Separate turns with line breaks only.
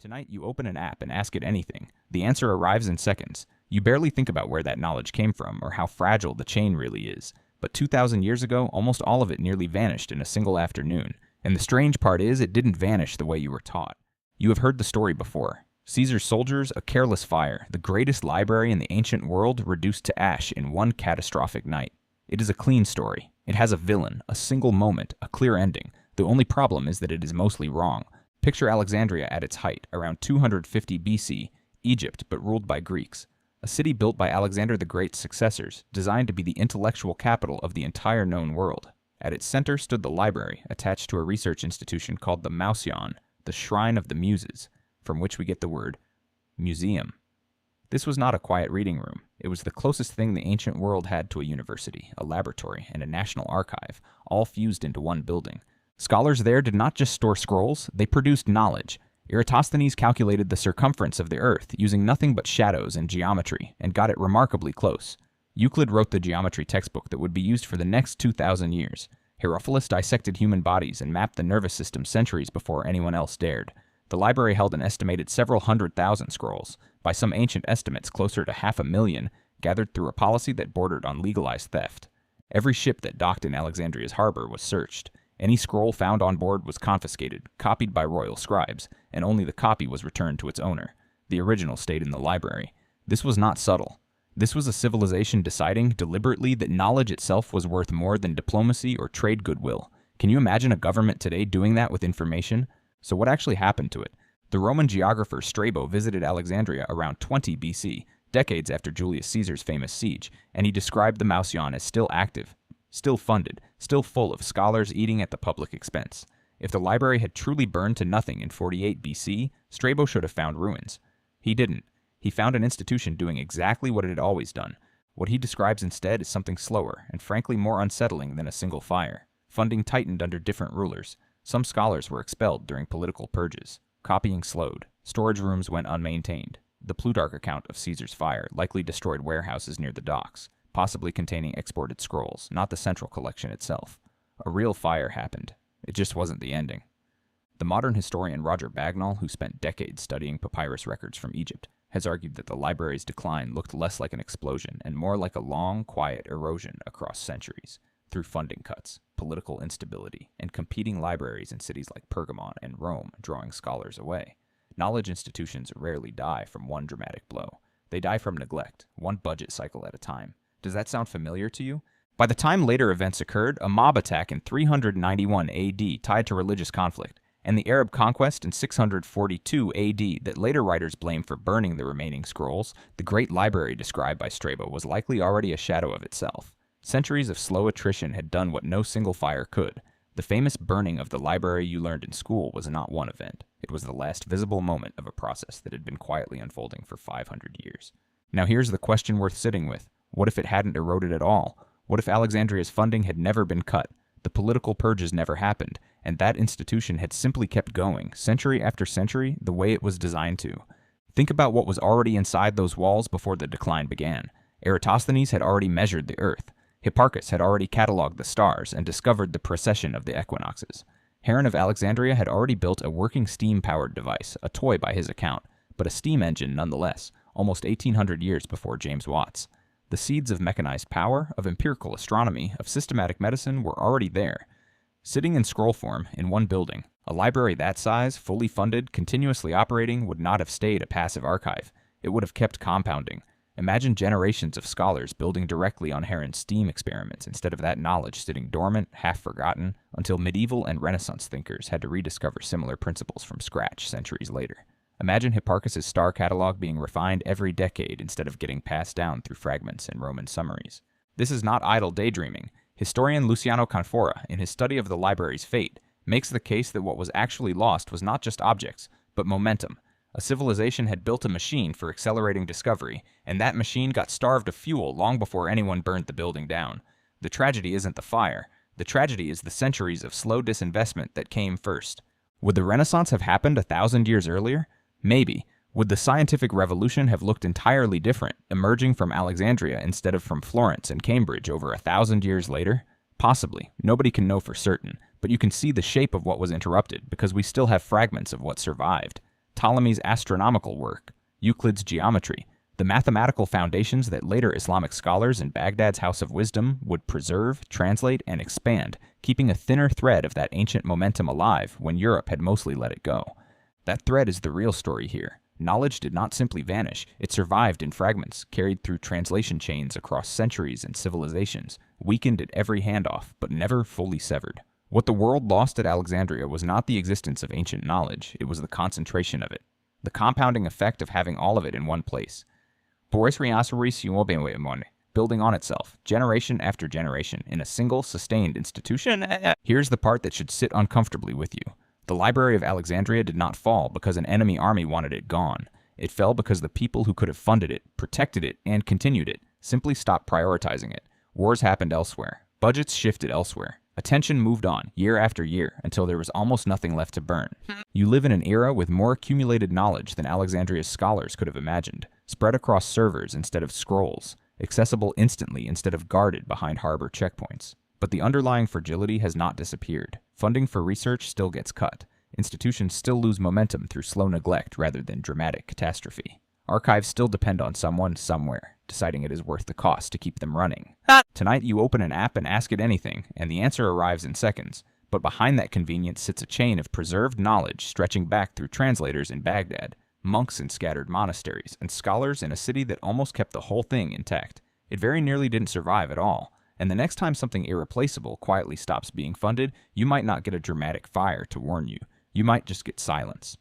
Tonight, you open an app and ask it anything. The answer arrives in seconds. You barely think about where that knowledge came from or how fragile the chain really is. But 2,000 years ago, almost all of it nearly vanished in a single afternoon. And the strange part is, it didn't vanish the way you were taught. You have heard the story before. Caesar's soldiers, a careless fire, the greatest library in the ancient world reduced to ash in one catastrophic night. It is a clean story. It has a villain, a single moment, a clear ending. The only problem is that it is mostly wrong. Picture Alexandria at its height, around 250 BC, Egypt, but ruled by Greeks. A city built by Alexander the Great's successors, designed to be the intellectual capital of the entire known world. At its center stood the library, attached to a research institution called the Mouseion, the Shrine of the Muses, from which we get the word museum. This was not a quiet reading room. It was the closest thing the ancient world had to a university, a laboratory, and a national archive, all fused into one building. Scholars there did not just store scrolls, they produced knowledge. Eratosthenes calculated the circumference of the Earth using nothing but shadows and geometry, and got it remarkably close. Euclid wrote the geometry textbook that would be used for the next 2,000 years. Hipparchus dissected human bodies and mapped the nervous system centuries before anyone else dared. The library held an estimated several 100,000 scrolls, by some ancient estimates closer to 500,000, gathered through a policy that bordered on legalized theft. Every ship that docked in Alexandria's harbor was searched. Any scroll found on board was confiscated, copied by royal scribes, and only the copy was returned to its owner. The original stayed in the library. This was not subtle. This was a civilization deciding, deliberately, that knowledge itself was worth more than diplomacy or trade goodwill. Can you imagine a government today doing that with information? So what actually happened to it? The Roman geographer Strabo visited Alexandria around 20 BC, decades after Julius Caesar's famous siege, and he described the Mouseion as still active, still funded, still full of scholars eating at the public expense. If the library had truly burned to nothing in 48 BC, Strabo should have found ruins. He didn't. He found an institution doing exactly what it had always done. What he describes instead is something slower, and frankly more unsettling than a single fire. Funding tightened under different rulers. Some scholars were expelled during political purges. Copying slowed. Storage rooms went unmaintained. The Plutarch account of Caesar's fire likely destroyed warehouses near the docks, possibly containing exported scrolls, not the central collection itself. A real fire happened. It just wasn't the ending. The modern historian Roger Bagnall, who spent decades studying papyrus records from Egypt, has argued that the library's decline looked less like an explosion and more like a long, quiet erosion across centuries, through funding cuts, political instability, and competing libraries in cities like Pergamon and Rome drawing scholars away. Knowledge institutions rarely die from one dramatic blow. They die from neglect, one budget cycle at a time. Does that sound familiar to you? By the time later events occurred, a mob attack in 391 AD tied to religious conflict, and the Arab conquest in 642 AD that later writers blame for burning the remaining scrolls, the great library described by Strabo was likely already a shadow of itself. Centuries of slow attrition had done what no single fire could. The famous burning of the library you learned in school was not one event. It was the last visible moment of a process that had been quietly unfolding for 500 years. Now here's the question worth sitting with. What if it hadn't eroded at all? What if Alexandria's funding had never been cut? The political purges never happened, and that institution had simply kept going, century after century, the way it was designed to. Think about what was already inside those walls before the decline began. Eratosthenes had already measured the Earth. Hipparchus had already cataloged the stars and discovered the precession of the equinoxes. Heron of Alexandria had already built a working steam-powered device, a toy by his account, but a steam engine nonetheless, almost 1,800 years before James Watt's. The seeds of mechanized power, of empirical astronomy, of systematic medicine were already there. Sitting in scroll form in one building, a library that size, fully funded, continuously operating, would not have stayed a passive archive. It would have kept compounding. Imagine generations of scholars building directly on Heron's steam experiments instead of that knowledge sitting dormant, half-forgotten, until medieval and Renaissance thinkers had to rediscover similar principles from scratch centuries later. Imagine Hipparchus' star catalog being refined every decade instead of getting passed down through fragments and Roman summaries. This is not idle daydreaming. Historian Luciano Canfora, in his study of the library's fate, makes the case that what was actually lost was not just objects, but momentum. A civilization had built a machine for accelerating discovery, and that machine got starved of fuel long before anyone burned the building down. The tragedy isn't the fire. The tragedy is the centuries of slow disinvestment that came first. Would the Renaissance have happened 1,000 years earlier? Maybe. Would the scientific revolution have looked entirely different, emerging from Alexandria instead of from Florence and Cambridge over 1,000 years later? Possibly. Nobody can know for certain, but you can see the shape of what was interrupted because we still have fragments of what survived. Ptolemy's astronomical work, Euclid's geometry, the mathematical foundations that later Islamic scholars in Baghdad's House of Wisdom would preserve, translate, and expand, keeping a thinner thread of that ancient momentum alive when Europe had mostly let it go. That thread is the real story here. Knowledge did not simply vanish, it survived in fragments, carried through translation chains across centuries and civilizations, weakened at every handoff, but never fully severed. What the world lost at Alexandria was not the existence of ancient knowledge, it was the concentration of it. The compounding effect of having all of it in one place. Building on itself, generation after generation, in a single, sustained institution. Here's the part that should sit uncomfortably with you. The Library of Alexandria did not fall because an enemy army wanted it gone. It fell because the people who could have funded it, protected it, and continued it simply stopped prioritizing it. Wars happened elsewhere. Budgets shifted elsewhere. Attention moved on, year after year, until there was almost nothing left to burn. You live in an era with more accumulated knowledge than Alexandria's scholars could have imagined, spread across servers instead of scrolls, accessible instantly instead of guarded behind harbor checkpoints. But the underlying fragility has not disappeared. Funding for research still gets cut. Institutions still lose momentum through slow neglect rather than dramatic catastrophe. Archives still depend on someone somewhere, deciding it is worth the cost to keep them running. Tonight you open an app and ask it anything, and the answer arrives in seconds. But behind that convenience sits a chain of preserved knowledge stretching back through translators in Baghdad, monks in scattered monasteries, and scholars in a city that almost kept the whole thing intact. It very nearly didn't survive at all. And the next time something irreplaceable quietly stops being funded, you might not get a dramatic fire to warn you. You might just get silence.